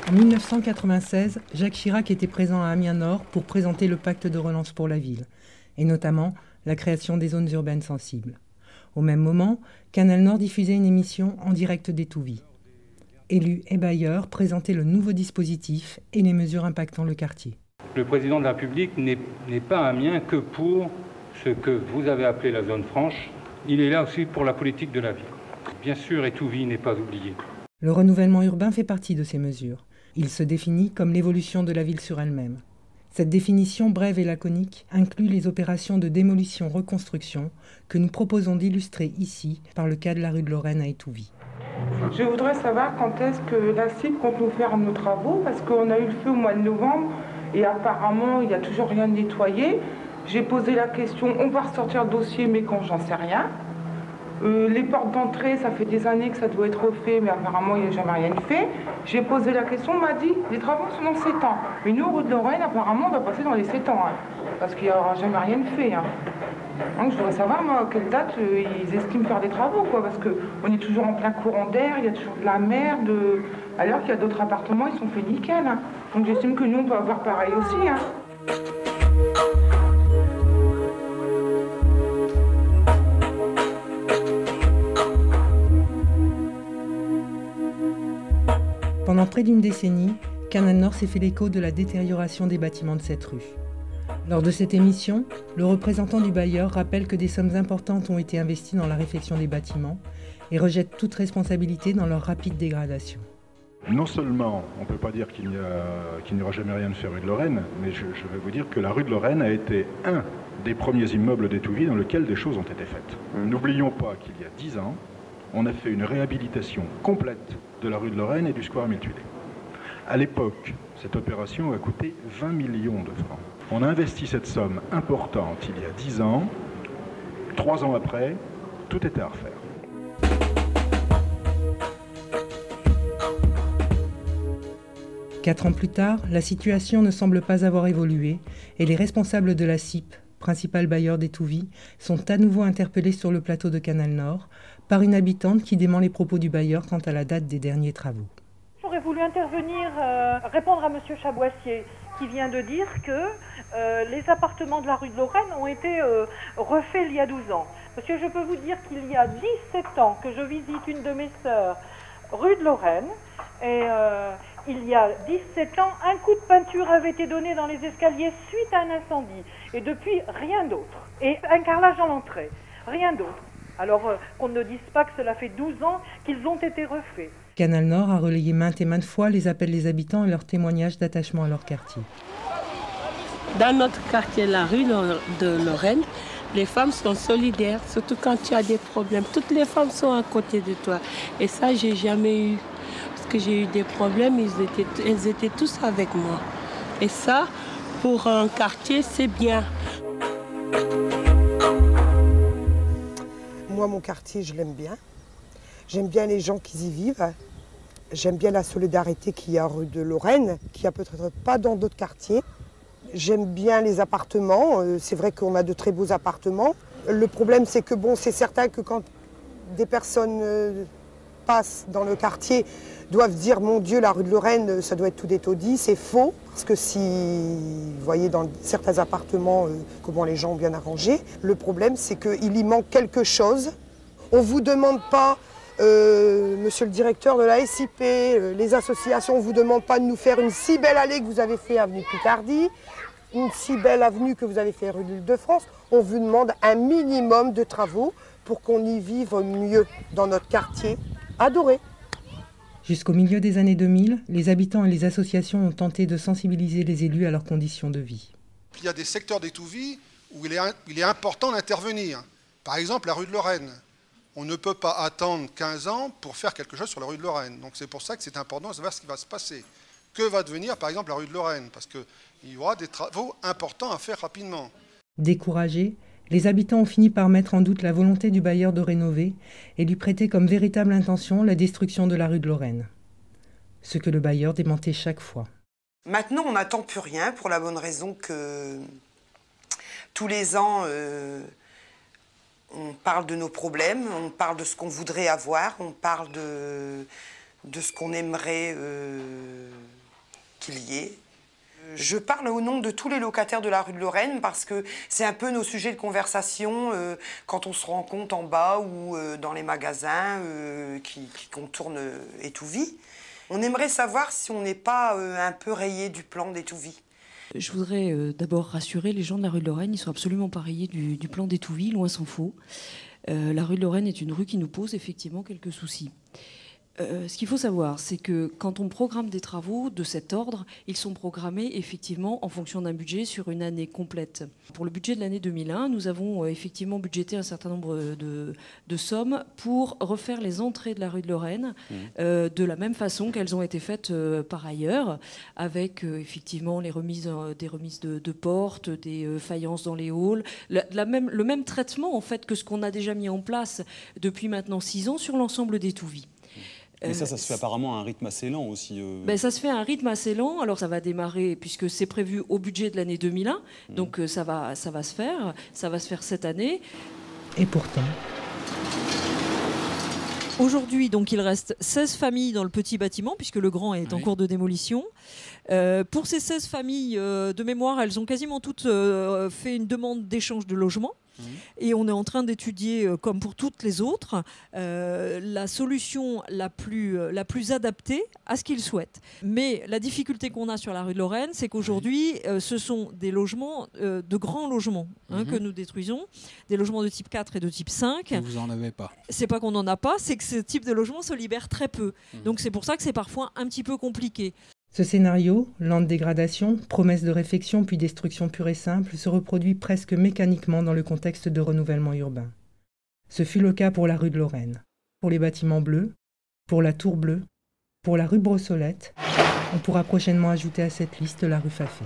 En 1996, Jacques Chirac était présent à Amiens-Nord pour présenter le pacte de relance pour la ville, et notamment la création des zones urbaines sensibles. Au même moment, Canal Nord diffusait une émission en direct d'Étouvie. Élus et bailleurs présentaient le nouveau dispositif et les mesures impactant le quartier. Le président de la République n'est pas à Amiens que pour ce que vous avez appelé la zone franche. Il est là aussi pour la politique de la ville. Bien sûr, Étouvie n'est pas oublié. Le renouvellement urbain fait partie de ces mesures. Il se définit comme l'évolution de la ville sur elle-même. Cette définition brève et laconique inclut les opérations de démolition-reconstruction que nous proposons d'illustrer ici par le cas de la rue de Lorraine à Étouvie. Je voudrais savoir quand est-ce que la CIP compte nous faire nos travaux, parce qu'on a eu le feu au mois de novembre et apparemment il n'y a toujours rien de nettoyé. J'ai posé la question, on va ressortir le dossier, mais quand, j'en sais rien. Les portes d'entrée, ça fait des années que ça doit être refait, mais apparemment il n'y a jamais rien de fait. J'ai posé la question, on m'a dit, les travaux sont dans 7 ans. Mais nous, rue de Lorraine, apparemment, on va passer dans les 7 ans, parce qu'il n'y aura jamais rien de fait. Donc je voudrais savoir, moi, à quelle date ils estiment faire des travaux, quoi, parce qu'on est toujours en plein courant d'air, il y a toujours de la merde, alors qu'il y a d'autres appartements, ils sont faits nickel. Donc j'estime que nous, on peut avoir pareil aussi. Pendant près d'une décennie, Canal Nord s'est fait l'écho de la détérioration des bâtiments de cette rue. Lors de cette émission, le représentant du bailleur rappelle que des sommes importantes ont été investies dans la réfection des bâtiments et rejette toute responsabilité dans leur rapide dégradation. Non seulement on ne peut pas dire qu'il n'y aura jamais rien de fait rue de Lorraine, mais je vais vous dire que la rue de Lorraine a été un des premiers immeubles d'Étouvie dans lequel des choses ont été faites. N'oublions pas qu'il y a 10 ans, on a fait une réhabilitation complète de la rue de Lorraine et du square Mille-Tuilé. À l'époque, cette opération a coûté 20 millions de francs. On a investi cette somme importante il y a 10 ans. 3 ans après, tout était à refaire. Quatre ans plus tard, la situation ne semble pas avoir évolué et les responsables de la CIP, principal bailleur d'Étouvie, sont à nouveau interpellés sur le plateau de Canal Nord par une habitante qui dément les propos du bailleur quant à la date des derniers travaux. J'aurais voulu intervenir, répondre à M. Chaboissier qui vient de dire que les appartements de la rue de Lorraine ont été refaits il y a 12 ans. Monsieur, je peux vous dire qu'il y a 17 ans que je visite une de mes sœurs rue de Lorraine et il y a 17 ans, un coup de peinture avait été donné dans les escaliers suite à un incendie. Et depuis, rien d'autre. Et un carrelage dans l'entrée. Rien d'autre. Alors qu'on ne dise pas que cela fait 12 ans qu'ils ont été refaits. Canal Nord a relayé maintes et maintes fois les appels des habitants et leurs témoignages d'attachement à leur quartier. Dans notre quartier, la rue de Lorraine, les femmes sont solidaires, surtout quand tu as des problèmes. Toutes les femmes sont à côté de toi. Et ça, j'ai jamais eu. Parce que j'ai eu des problèmes, elles étaient tous avec moi. Et ça, pour un quartier, c'est bien. Moi, mon quartier, je l'aime bien. J'aime bien les gens qui y vivent. J'aime bien la solidarité qu'il y a rue de Lorraine, qu'il n'y a peut-être pas dans d'autres quartiers. J'aime bien les appartements. C'est vrai qu'on a de très beaux appartements. Le problème, c'est que bon, c'est certain que quand des personnes passent dans le quartier, doivent dire, mon Dieu, la rue de Lorraine, ça doit être tout des taudis. C'est faux, parce que si vous voyez dans certains appartements comment les gens ont bien arrangé, le problème, c'est qu'il y manque quelque chose. On ne vous demande pas, monsieur le directeur de la SIP, les associations, on ne vous demande pas de nous faire une si belle allée que vous avez fait avenue Picardie, une si belle avenue que vous avez fait rue de l'Île-de-France. On vous demande un minimum de travaux pour qu'on y vive mieux dans notre quartier adoré. Jusqu'au milieu des années 2000, les habitants et les associations ont tenté de sensibiliser les élus à leurs conditions de vie. Il y a des secteurs d'Étouvie où il est important d'intervenir. Par exemple, la rue de Lorraine. On ne peut pas attendre 15 ans pour faire quelque chose sur la rue de Lorraine. Donc c'est pour ça que c'est important de savoir ce qui va se passer. Que va devenir, par exemple, la rue de Lorraine? Parce qu'il y aura des travaux importants à faire rapidement. Découragés, les habitants ont fini par mettre en doute la volonté du bailleur de rénover et lui prêter comme véritable intention la destruction de la rue de Lorraine. Ce que le bailleur démentait chaque fois. Maintenant, on n'attend plus rien pour la bonne raison que tous les ans, on parle de nos problèmes, on parle de ce qu'on voudrait avoir, on parle de ce qu'on aimerait qu'il y ait. Je parle au nom de tous les locataires de la rue de Lorraine parce que c'est un peu nos sujets de conversation quand on se rencontre en bas ou dans les magasins qui contournent Étouvie. On aimerait savoir si on n'est pas un peu rayé du plan d'Étouvie. Je voudrais d'abord rassurer les gens de la rue de Lorraine, ils ne sont absolument pas rayés du plan d'Étouvie, loin s'en faut. La rue de Lorraine est une rue qui nous pose effectivement quelques soucis. Ce qu'il faut savoir, c'est que quand on programme des travaux de cet ordre, ils sont programmés effectivement en fonction d'un budget sur une année complète. Pour le budget de l'année 2001, nous avons effectivement budgété un certain nombre de sommes pour refaire les entrées de la rue de Lorraine de la même façon qu'elles ont été faites par ailleurs, avec effectivement des remises de portes, des faïences dans les halls, le même traitement en fait que ce qu'on a déjà mis en place depuis maintenant 6 ans sur l'ensemble d'Étouvie. Mais ça se fait apparemment à un rythme assez lent aussi. Ça se fait à un rythme assez lent. Alors ça va démarrer, puisque c'est prévu au budget de l'année 2001, donc ça va se faire cette année. Et pourtant... Aujourd'hui, donc, il reste 16 familles dans le petit bâtiment, puisque le grand est en cours de démolition. Pour ces 16 familles, de mémoire, elles ont quasiment toutes fait une demande d'échange de logement. Et on est en train d'étudier, comme pour toutes les autres, la solution la plus adaptée à ce qu'ils souhaitent. Mais la difficulté qu'on a sur la rue de Lorraine, c'est qu'aujourd'hui, ce sont des logements, de grands logements que nous détruisons, des logements de type 4 et de type 5. Et vous n'en avez pas. C'est pas qu'on n'en a pas, c'est que ce type de logement se libère très peu. Donc c'est pour ça que c'est parfois un petit peu compliqué. Ce scénario, lente dégradation, promesse de réfection puis destruction pure et simple, se reproduit presque mécaniquement dans le contexte de renouvellement urbain. Ce fut le cas pour la rue de Lorraine, pour les bâtiments bleus, pour la Tour Bleue, pour la rue Brossolette. On pourra prochainement ajouter à cette liste la rue Fafet.